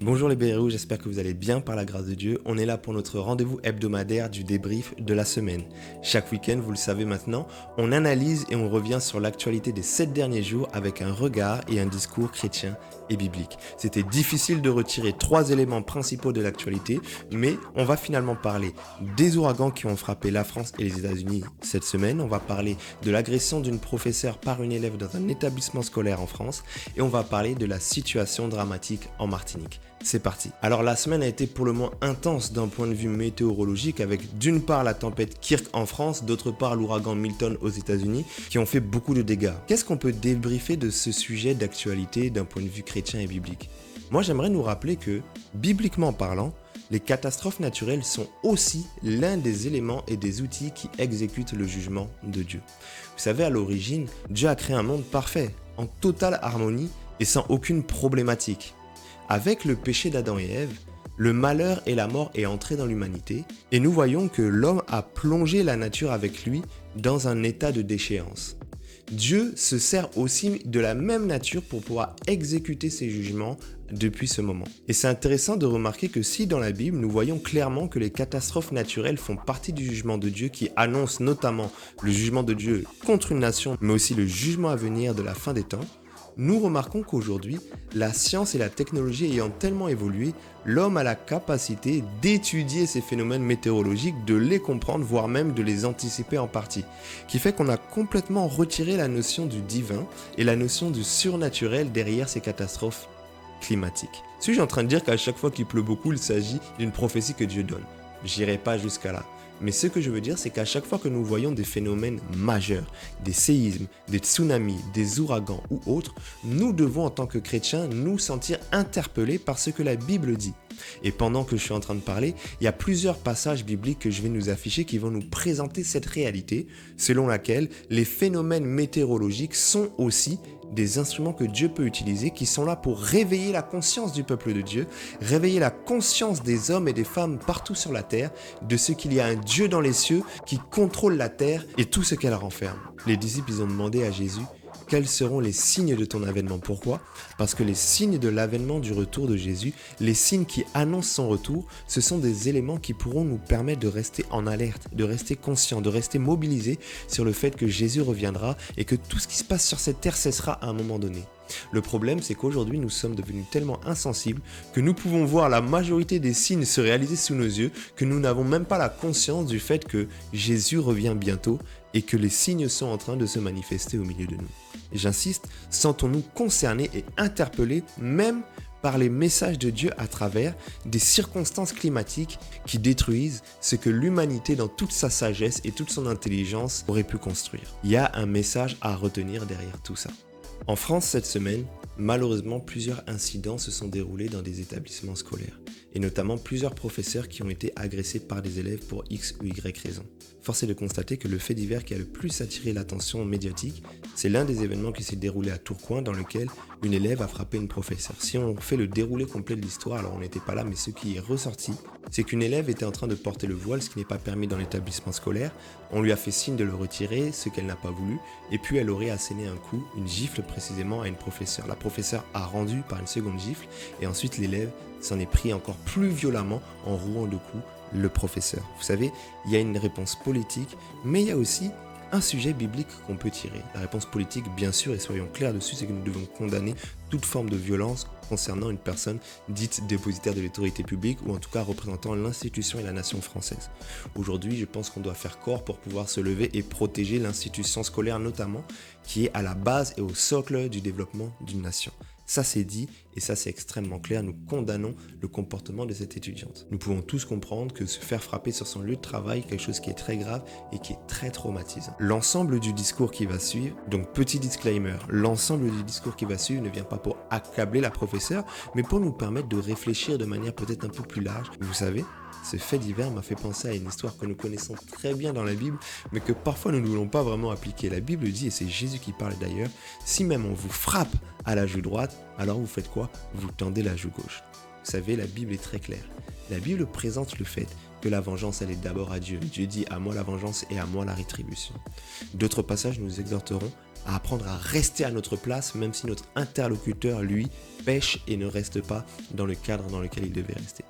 Bonjour les Bérous, j'espère que vous allez bien par la grâce de Dieu. On est là pour notre rendez-vous hebdomadaire du débrief de la semaine. Chaque week-end, vous le savez maintenant, on analyse et on revient sur l'actualité des 7 derniers jours avec un regard et un discours chrétien et biblique. C'était difficile de retirer 3 éléments principaux de l'actualité, mais on va finalement parler des ouragans qui ont frappé la France et les États-Unis cette semaine. On va parler de l'agression d'une professeure par une élève dans un établissement scolaire en France et on va parler de la situation dramatique en Martinique. C'est parti. Alors la semaine a été pour le moins intense d'un point de vue météorologique avec d'une part la tempête Kirk en France, d'autre part l'ouragan Milton aux États-Unis qui ont fait beaucoup de dégâts. Qu'est-ce qu'on peut débriefer de ce sujet d'actualité d'un point de vue chrétien et biblique ? Moi j'aimerais nous rappeler que, bibliquement parlant, les catastrophes naturelles sont aussi l'un des éléments et des outils qui exécutent le jugement de Dieu. Vous savez, à l'origine, Dieu a créé un monde parfait, en totale harmonie et sans aucune problématique. Avec le péché d'Adam et Ève, le malheur et la mort est entré dans l'humanité et nous voyons que l'homme a plongé la nature avec lui dans un état de déchéance. Dieu se sert aussi de la même nature pour pouvoir exécuter ses jugements depuis ce moment. Et c'est intéressant de remarquer que si dans la Bible, nous voyons clairement que les catastrophes naturelles font partie du jugement de Dieu qui annonce notamment le jugement de Dieu contre une nation, mais aussi le jugement à venir de la fin des temps, nous remarquons qu'aujourd'hui, la science et la technologie ayant tellement évolué, l'homme a la capacité d'étudier ces phénomènes météorologiques, de les comprendre, voire même de les anticiper en partie. Qui fait qu'on a complètement retiré la notion du divin et la notion du surnaturel derrière ces catastrophes climatiques. Suis-je en train de dire qu'à chaque fois qu'il pleut beaucoup, il s'agit d'une prophétie que Dieu donne ? J'irai pas jusqu'à là. Mais ce que je veux dire, c'est qu'à chaque fois que nous voyons des phénomènes majeurs, des séismes, des tsunamis, des ouragans ou autres, nous devons en tant que chrétiens nous sentir interpellés par ce que la Bible dit. Et pendant que je suis en train de parler, il y a plusieurs passages bibliques que je vais nous afficher qui vont nous présenter cette réalité selon laquelle les phénomènes météorologiques sont aussi des instruments que Dieu peut utiliser qui sont là pour réveiller la conscience du peuple de Dieu, réveiller la conscience des hommes et des femmes partout sur la terre de ce qu'il y a un Dieu dans les cieux qui contrôle la terre et tout ce qu'elle renferme. Les disciples ils ont demandé à Jésus: quels seront les signes de ton avènement ? Pourquoi ? Parce que les signes de l'avènement du retour de Jésus, les signes qui annoncent son retour, ce sont des éléments qui pourront nous permettre de rester en alerte, de rester conscients, de rester mobilisés sur le fait que Jésus reviendra et que tout ce qui se passe sur cette terre cessera à un moment donné. Le problème, c'est qu'aujourd'hui, nous sommes devenus tellement insensibles que nous pouvons voir la majorité des signes se réaliser sous nos yeux que nous n'avons même pas la conscience du fait que Jésus revient bientôt et que les signes sont en train de se manifester au milieu de nous. Et j'insiste, sentons-nous concernés et interpellés même par les messages de Dieu à travers des circonstances climatiques qui détruisent ce que l'humanité dans toute sa sagesse et toute son intelligence aurait pu construire. Il y a un message à retenir derrière tout ça. En France cette semaine, malheureusement plusieurs incidents se sont déroulés dans des établissements scolaires et notamment plusieurs professeurs qui ont été agressés par des élèves pour X ou Y raison. Force est de constater que le fait divers qui a le plus attiré l'attention médiatique, c'est l'un des événements qui s'est déroulé à Tourcoing dans lequel une élève a frappé une professeure. Si on fait le déroulé complet de l'histoire, alors on n'était pas là, mais ce qui est ressorti, c'est qu'une élève était en train de porter le voile, ce qui n'est pas permis dans l'établissement scolaire. On lui a fait signe de le retirer, ce qu'elle n'a pas voulu, et puis elle aurait asséné un coup, une gifle précisément, à une professeure. La professeure a rendu par une seconde gifle, et ensuite l'élève s'en est pris encore plus violemment en rouant de coups le professeur. Vous savez, il y a une réponse politique, mais il y a aussi un sujet biblique qu'on peut tirer. La réponse politique, bien sûr, et soyons clairs dessus, c'est que nous devons condamner toute forme de violence concernant une personne dite dépositaire de l'autorité publique ou en tout cas représentant l'institution et la nation française. Aujourd'hui, je pense qu'on doit faire corps pour pouvoir se lever et protéger l'institution scolaire notamment, qui est à la base et au socle du développement d'une nation. Ça c'est dit et ça c'est extrêmement clair, nous condamnons le comportement de cette étudiante. Nous pouvons tous comprendre que se faire frapper sur son lieu de travail est quelque chose qui est très grave et qui est très traumatisant. L'ensemble du discours qui va suivre, donc petit disclaimer, l'ensemble du discours qui va suivre ne vient pas pour accabler la professeure, mais pour nous permettre de réfléchir de manière peut-être un peu plus large. Vous savez, ce fait divers m'a fait penser à une histoire que nous connaissons très bien dans la Bible, mais que parfois nous ne voulons pas vraiment appliquer. La Bible dit, et c'est Jésus qui parle d'ailleurs, si même on vous frappe à la joue droite, alors vous faites quoi ? Vous tendez la joue gauche. Vous savez, la Bible est très claire. La Bible présente le fait que la vengeance, elle est d'abord à Dieu. Dieu dit « à moi la vengeance et à moi la rétribution ». D'autres passages nous exhorteront à apprendre à rester à notre place, même si notre interlocuteur, lui, pêche et ne reste pas dans le cadre dans lequel il devait rester.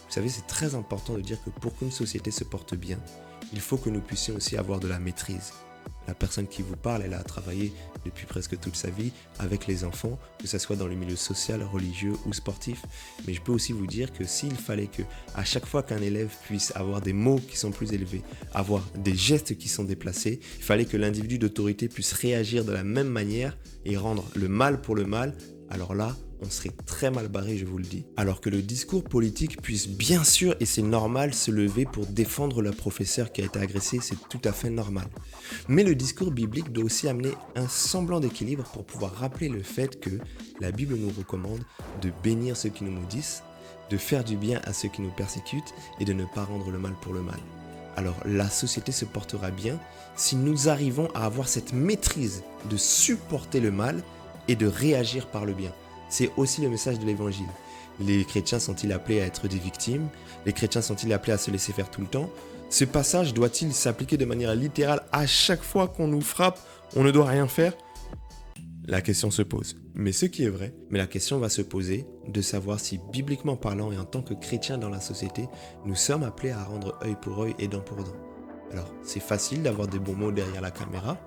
Vous savez, c'est très important de dire que pour qu'une société se porte bien, il faut que nous puissions aussi avoir de la maîtrise. La personne qui vous parle, elle a travaillé depuis presque toute sa vie avec les enfants, que ce soit dans le milieu social, religieux ou sportif. Mais je peux aussi vous dire que s'il fallait que à chaque fois qu'un élève puisse avoir des mots qui sont plus élevés, avoir des gestes qui sont déplacés, il fallait que l'individu d'autorité puisse réagir de la même manière et rendre le mal pour le mal, alors là, on serait très mal barré, je vous le dis. Alors que le discours politique puisse bien sûr, et c'est normal, se lever pour défendre le professeur qui a été agressé, c'est tout à fait normal. Mais le discours biblique doit aussi amener un semblant d'équilibre pour pouvoir rappeler le fait que la Bible nous recommande de bénir ceux qui nous maudissent, de faire du bien à ceux qui nous persécutent et de ne pas rendre le mal pour le mal. Alors la société se portera bien si nous arrivons à avoir cette maîtrise de supporter le mal et de réagir par le bien. C'est aussi le message de l'évangile. Les chrétiens sont-ils appelés à être des victimes? Les chrétiens sont-ils appelés à se laisser faire tout le temps? Ce passage doit-il s'appliquer de manière littérale à chaque fois qu'on nous frappe, on ne doit rien faire? La question se pose. Mais ce qui est vrai, mais la question va se poser de savoir si bibliquement parlant et en tant que chrétiens dans la société, nous sommes appelés à rendre œil pour œil et dent pour dent. Alors, c'est facile d'avoir des bons mots derrière la caméra,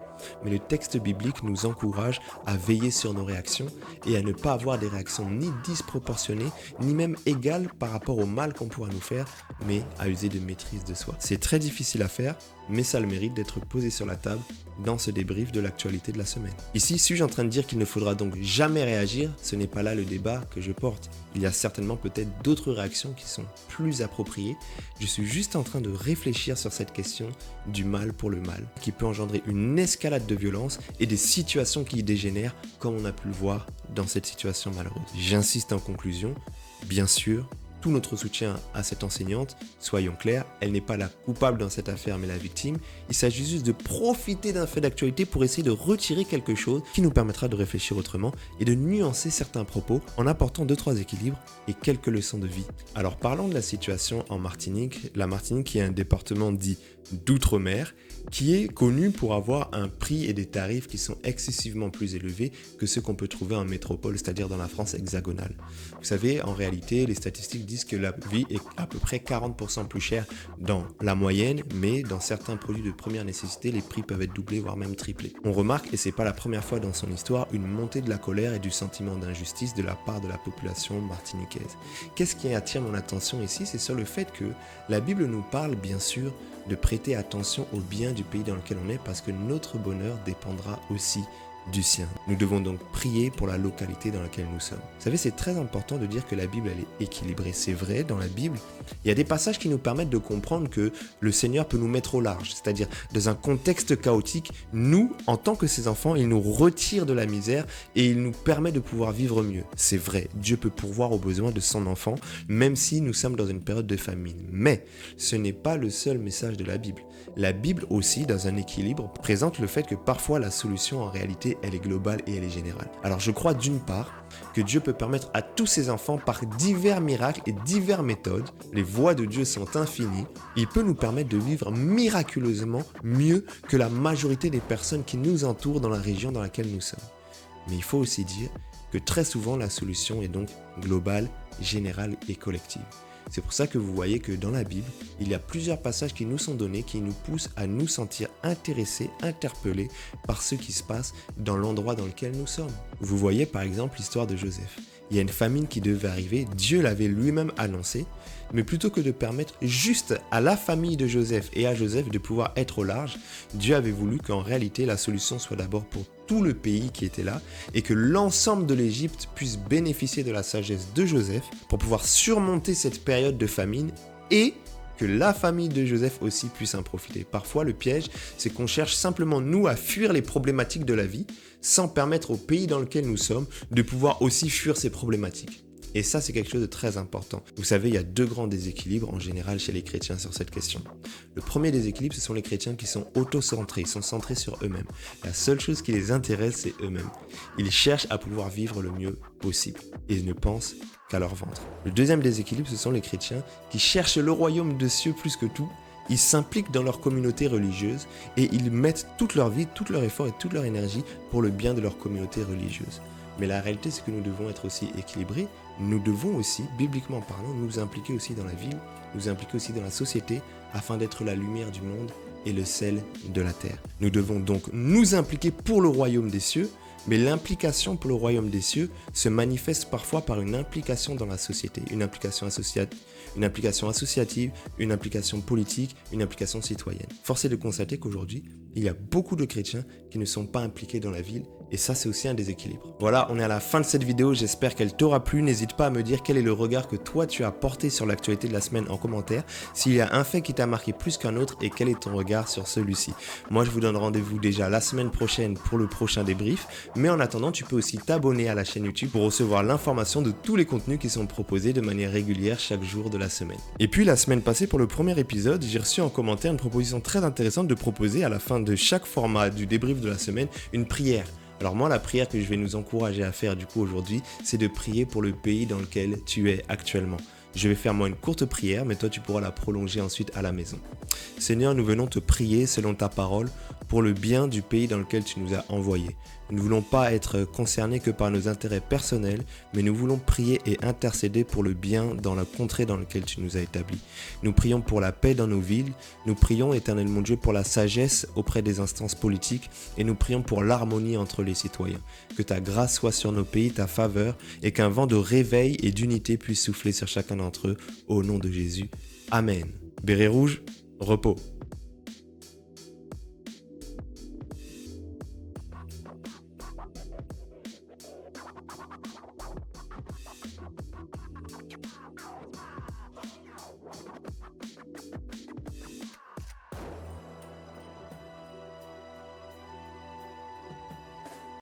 mais le texte biblique nous encourage à veiller sur nos réactions et à ne pas avoir des réactions ni disproportionnées, ni même égales par rapport au mal qu'on pourra nous faire, mais à user de maîtrise de soi. C'est très difficile à faire, mais ça a le mérite d'être posé sur la table dans ce débrief de l'actualité de la semaine. Ici, suis-je en train de dire qu'il ne faudra donc jamais réagir? Ce n'est pas là le débat que je porte. Il y a certainement peut-être d'autres réactions qui sont plus appropriées. Je suis juste en train de réfléchir sur cette question du mal pour le mal, qui peut engendrer une escalade de violence et des situations qui y dégénèrent, comme on a pu le voir dans cette situation malheureuse. J'insiste en conclusion, bien sûr, tout notre soutien à cette enseignante, soyons clairs, elle n'est pas la coupable dans cette affaire mais la victime. Il s'agit juste de profiter d'un fait d'actualité pour essayer de retirer quelque chose qui nous permettra de réfléchir autrement et de nuancer certains propos en apportant 2-3 équilibres et quelques leçons de vie. Alors parlons de la situation en Martinique. La Martinique qui est un département dit d'outre-mer qui est connu pour avoir un prix et des tarifs qui sont excessivement plus élevés que ceux qu'on peut trouver en métropole, c'est-à-dire dans la France hexagonale. Vous savez, en réalité, les statistiques disent que la vie est à peu près 40% plus chère dans la moyenne, mais dans certains produits de première nécessité, les prix peuvent être doublés, voire même triplés. On remarque, et c'est pas la première fois dans son histoire, une montée de la colère et du sentiment d'injustice de la part de la population martiniquaise. Qu'est-ce qui attire mon attention ici? C'est sur le fait que la Bible nous parle, bien sûr, de prêter attention au bien du pays dans lequel on est parce que notre bonheur dépendra aussi du sien. Nous devons donc prier pour la localité dans laquelle nous sommes. Vous savez, c'est très important de dire que la Bible, elle est équilibrée. C'est vrai, dans la Bible, il y a des passages qui nous permettent de comprendre que le Seigneur peut nous mettre au large. C'est-à-dire, dans un contexte chaotique, nous, en tant que ses enfants, il nous retire de la misère et il nous permet de pouvoir vivre mieux. C'est vrai, Dieu peut pourvoir aux besoins de son enfant, même si nous sommes dans une période de famine. Mais ce n'est pas le seul message de la Bible. La Bible aussi, dans un équilibre, présente le fait que parfois la solution en réalité, elle est globale et elle est générale. Alors je crois d'une part que Dieu peut permettre à tous ses enfants par divers miracles et diverses méthodes, les voies de Dieu sont infinies, il peut nous permettre de vivre miraculeusement mieux que la majorité des personnes qui nous entourent dans la région dans laquelle nous sommes. Mais il faut aussi dire que très souvent la solution est donc globale, générale et collective. C'est pour ça que vous voyez que dans la Bible, il y a plusieurs passages qui nous sont donnés qui nous poussent à nous sentir intéressés, interpellés par ce qui se passe dans l'endroit dans lequel nous sommes. Vous voyez par exemple l'histoire de Joseph. Il y a une famine qui devait arriver, Dieu l'avait lui-même annoncé, mais plutôt que de permettre juste à la famille de Joseph et à Joseph de pouvoir être au large, Dieu avait voulu qu'en réalité la solution soit d'abord pour tout le pays qui était là et que l'ensemble de l'Égypte puisse bénéficier de la sagesse de Joseph pour pouvoir surmonter cette période de famine et que la famille de Joseph aussi puisse en profiter. Parfois, le piège, c'est qu'on cherche simplement, nous, à fuir les problématiques de la vie sans permettre au pays dans lequel nous sommes de pouvoir aussi fuir ces problématiques. Et ça, c'est quelque chose de très important. Vous savez, il y a 2 grands déséquilibres en général chez les chrétiens sur cette question. Le premier déséquilibre, ce sont les chrétiens qui sont auto-centrés, ils sont centrés sur eux-mêmes. La seule chose qui les intéresse, c'est eux-mêmes. Ils cherchent à pouvoir vivre le mieux possible et ils ne pensent qu'à leur ventre. Le deuxième déséquilibre, ce sont les chrétiens qui cherchent le royaume de cieux plus que tout. Ils s'impliquent dans leur communauté religieuse et ils mettent toute leur vie, tout leur effort et toute leur énergie pour le bien de leur communauté religieuse. Mais la réalité, c'est que nous devons être aussi équilibrés. Nous devons aussi, bibliquement parlant, nous impliquer aussi dans la ville, nous impliquer aussi dans la société, afin d'être la lumière du monde et le sel de la terre. Nous devons donc nous impliquer pour le royaume des cieux, mais l'implication pour le royaume des cieux se manifeste parfois par une implication dans la société, une implication associative, une implication politique, une implication citoyenne. Force est de constater qu'aujourd'hui, il y a beaucoup de chrétiens qui ne sont pas impliqués dans la ville, et ça, c'est aussi un déséquilibre. Voilà, on est à la fin de cette vidéo, j'espère qu'elle t'aura plu. N'hésite pas à me dire quel est le regard que toi tu as porté sur l'actualité de la semaine en commentaire, s'il y a un fait qui t'a marqué plus qu'un autre et quel est ton regard sur celui-ci. Moi, je vous donne rendez-vous déjà la semaine prochaine pour le prochain débrief, mais en attendant, tu peux aussi t'abonner à la chaîne YouTube pour recevoir l'information de tous les contenus qui sont proposés de manière régulière chaque jour de la semaine. Et puis, la semaine passée, pour le premier épisode, j'ai reçu en commentaire une proposition très intéressante de proposer à la fin de chaque format du débrief de la semaine une prière. Alors moi, la prière que je vais nous encourager à faire du coup aujourd'hui, c'est de prier pour le pays dans lequel tu es actuellement. Je vais faire moi une courte prière, mais toi tu pourras la prolonger ensuite à la maison. Seigneur, nous venons te prier selon ta parole pour le bien du pays dans lequel tu nous as envoyés. Nous ne voulons pas être concernés que par nos intérêts personnels, mais nous voulons prier et intercéder pour le bien dans la contrée dans laquelle tu nous as établis. Nous prions pour la paix dans nos villes, nous prions, éternel mon Dieu, pour la sagesse auprès des instances politiques et nous prions pour l'harmonie entre les citoyens. Que ta grâce soit sur nos pays, ta faveur, et qu'un vent de réveil et d'unité puisse souffler sur chacun d'entre eux, au nom de Jésus. Amen. Béret rouge, repos.